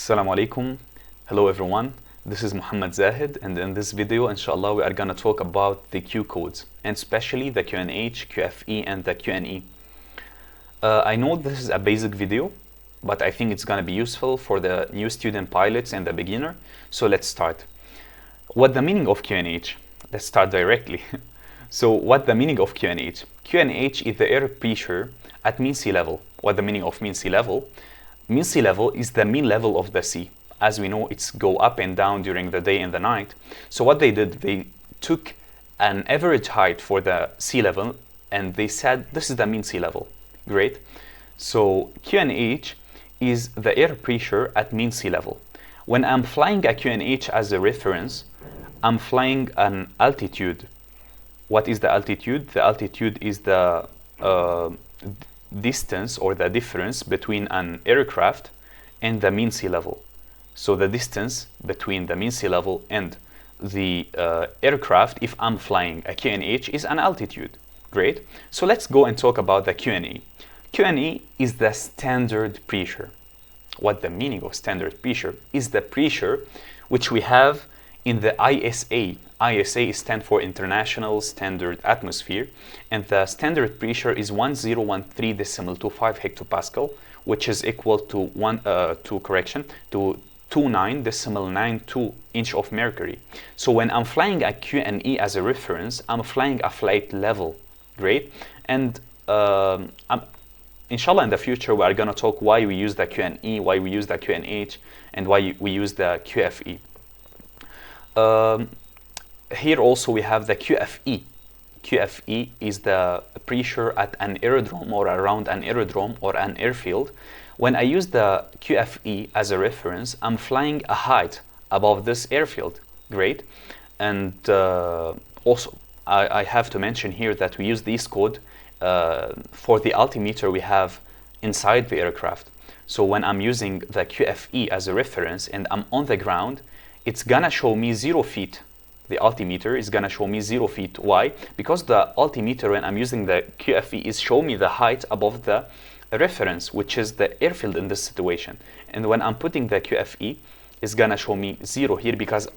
Assalamu alaikum. Hello everyone. This is Mouhamad Zahed, and in this video, inshallah, we are going to talk about the Q codes, and especially the QNH, QFE, and the QNE. I know this is a basic video, but I think it's going to be useful for the new student pilots and the beginner. So let's start. What the meaning of QNH? Let's start directly. So what the meaning of QNH? QNH is the air pressure at mean sea level. What the meaning of mean sea level? Mean sea level is the mean level of the sea. As we know, it's go up and down during the day and the night. So what they did, they took an average height for the sea level and they said this is the mean sea level. Great. So QNH is the air pressure at mean sea level. When I'm flying a QNH as a reference, I'm flying an altitude. What is the altitude? The altitude is the distance or the difference between an aircraft and the mean sea level. So the distance between the mean sea level and the aircraft, if I'm flying a QNH, is an altitude. Great. So let's go and talk about the QNE. QNE is the standard pressure. What the meaning of standard pressure is the pressure which we have in the ISA. ISA stands for International Standard Atmosphere, and the standard pressure is 1013.25 hectopascal, which is equal to 29.92 inch of mercury. So when I'm flying a QNE as a reference, I'm flying a flight level. Great. And inshallah, in the future, we are going to talk why we use the QNE, why we use the QNH, and why we use the QFE. Here also we have the QFE. QFE is the pressure at an aerodrome or around an aerodrome or an airfield. When I use the QFE as a reference, I'm flying a height above this airfield. Great. And also I have to mention here that we use this code for the altimeter we have inside the aircraft. So when I'm using the QFE as a reference and I'm on the ground, it's gonna show me 0 feet. The altimeter is gonna show me 0 feet. Why? Because the altimeter, when I'm using the QFE, is show me the height above the reference, which is the airfield in this situation. And when I'm putting the QFE, it's gonna show me 0 here because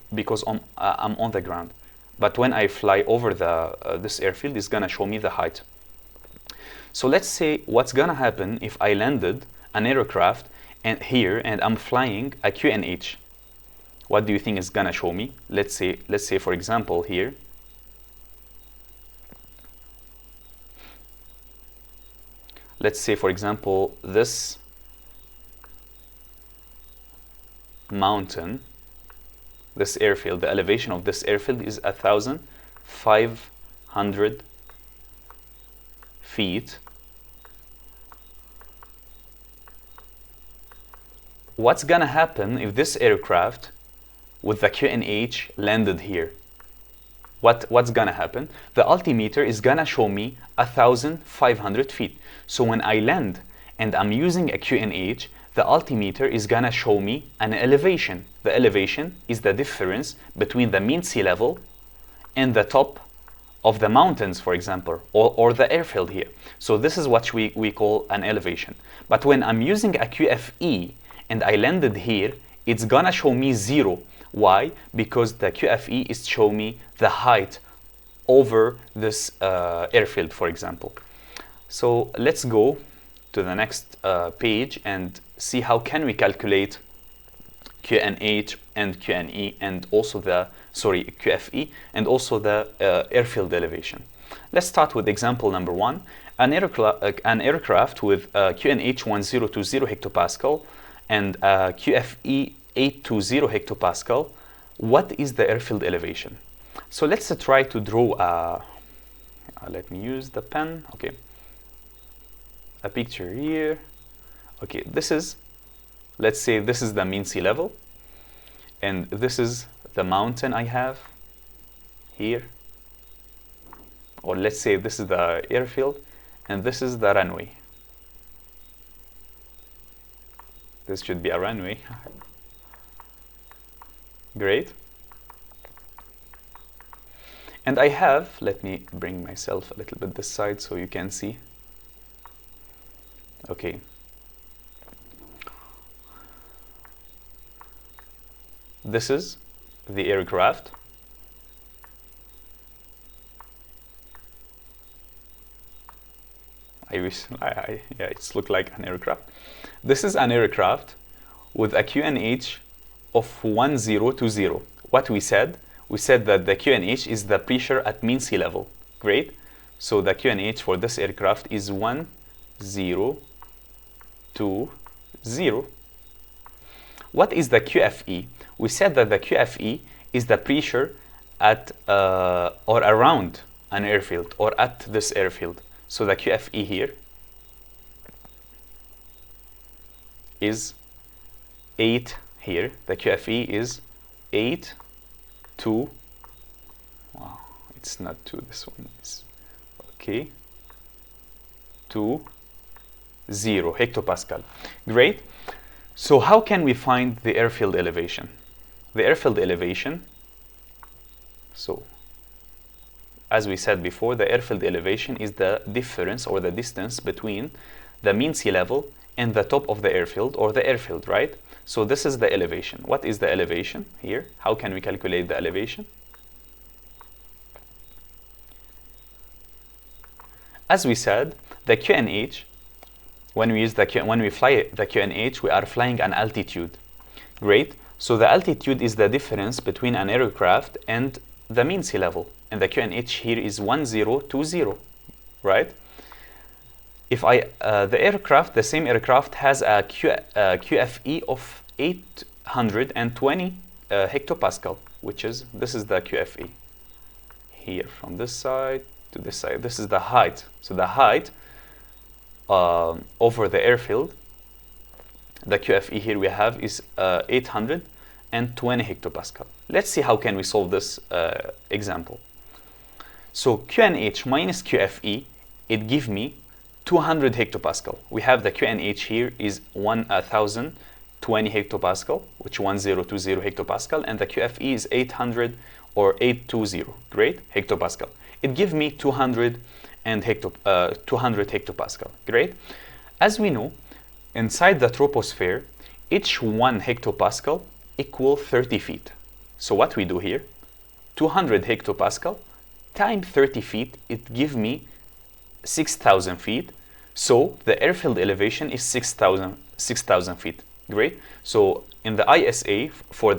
I'm on the ground. But when I fly over this airfield, it's gonna show me the height. So let's say what's gonna happen if I landed an aircraft here and I'm flying a QNH. What do you think is gonna show me? Let's say for example here. Let's say for example this mountain, this airfield, the elevation of this airfield is 1,500 feet. What's gonna happen if this aircraft with the QNH landed here? What's gonna happen? The altimeter is gonna show me 1,500 feet. So when I land and I'm using a QNH, the altimeter is gonna show me an elevation. The elevation is the difference between the mean sea level and the top of the mountains, for example, or the airfield here. So this is what we call an elevation. But when I'm using a QFE and I landed here, it's gonna show me 0. Why? Because the QFE is showing me the height over this airfield, for example. So let's go to the next page and see how can we calculate QNH and QNE and also the QFE and also the airfield elevation. Let's start with example number 1. An aircraft with QNH 1020 hectopascal and QFE 820 hectopascal. What is the airfield elevation? So let's try to draw let me use the pen. Okay, a picture here. Okay, let's say this is the mean sea level, and this is the mountain I have here, or let's say this is the airfield and this is the runway. This should be a runway. Great. And I have, let me bring myself a little bit this side so you can see. Okay. This is the aircraft. Yeah, it's looked like an aircraft. This is an aircraft with a QNH of 1020. What we said that the QNH is the pressure at mean sea level. Great. So the QNH for this aircraft is 1020. What is the QFE? We said that the QFE is the pressure at or around an airfield or at this airfield. So the QFE here is 8 here. The QFE is 8 to, wow, it's not 2, this one is, okay, 2 0 hectopascal. Great. So how can we find the airfield elevation? The airfield elevation, so as we said before, the airfield elevation is the difference or the distance between the mean sea level and the top of the airfield or the airfield, right? So this is the elevation. What is the elevation here? How can we calculate the elevation? As we said, the QNH, when we fly the QNH, we are flying an altitude. Great. So the altitude is the difference between an aircraft and the mean sea level. And the QNH here is 1020, right? If the same aircraft has a QFE of 820 hectopascal, this is the QFE. Here from this side to this side, this is the height. So the height over the airfield, the QFE here we have is 820 hectopascal. Let's see how can we solve this example. So QNH minus QFE, it gives me 200 hectopascal. We have the QNH here is 1020 hectopascal, which 1020 hectopascal, and the QFE is 800 or 820, great, hectopascal. It gives me 200 hectopascal, great. As we know, inside the troposphere, each 1 hectopascal equals 30 feet. So what we do here, 200 hectopascal times 30 feet, it gives me 6,000 feet. So the airfield elevation is 6,000 feet. Great. So in the ISA, for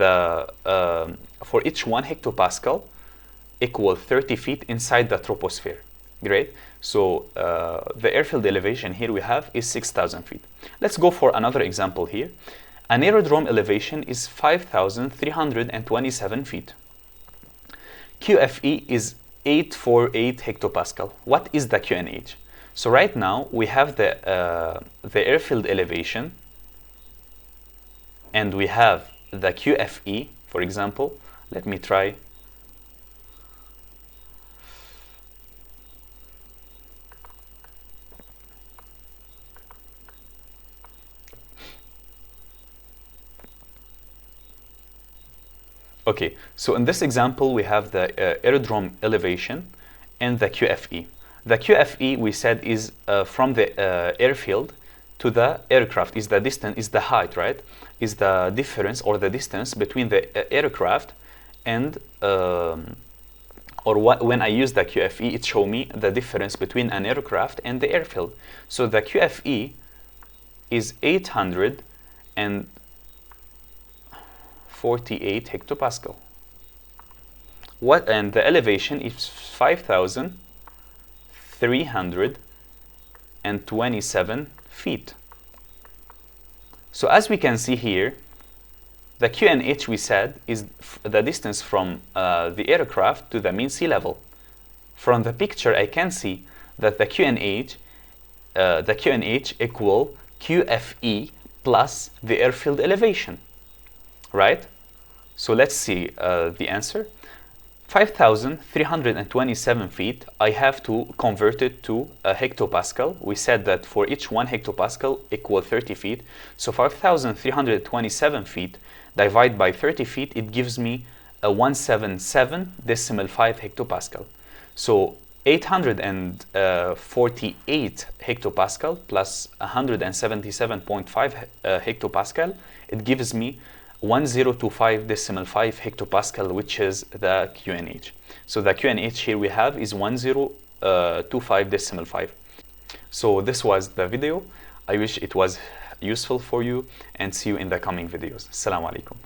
each 1 hectopascal equal 30 feet inside the troposphere. Great. So the airfield elevation here we have is 6,000 feet. Let's go for another example here. An aerodrome elevation is 5,327 feet. QFE is 848 hectopascal. What is the QNH? So right now we have the airfield elevation and we have the QFE, for example. Let me try. Okay, so in this example, we have the aerodrome elevation and the QFE. The QFE, we said, is from the airfield to the aircraft, is the distance, is the height, right? Is the difference or the distance between the aircraft and, when I use the QFE, it shows me the difference between an aircraft and the airfield. So the QFE is 848 hectopascal. And the elevation is 5,327 feet. So as we can see here, the QNH we said is the distance from the aircraft to the mean sea level. From the picture, I can see that the QNH equal QFE plus the airfield elevation, right? So let's see the answer. 5,327 feet, I have to convert it to a hectopascal. We said that for each 1 hectopascal equal 30 feet. So 5,327 feet divided by 30 feet, it gives me a 177.5 hectopascal. So 848 hectopascal plus 177.5 hectopascal, it gives me 1025.5 hectopascal, which is the QNH. So the QNH here we have is 1025.5. So this was the video. I wish it was useful for you, and see you in the coming videos. Assalamu alaikum.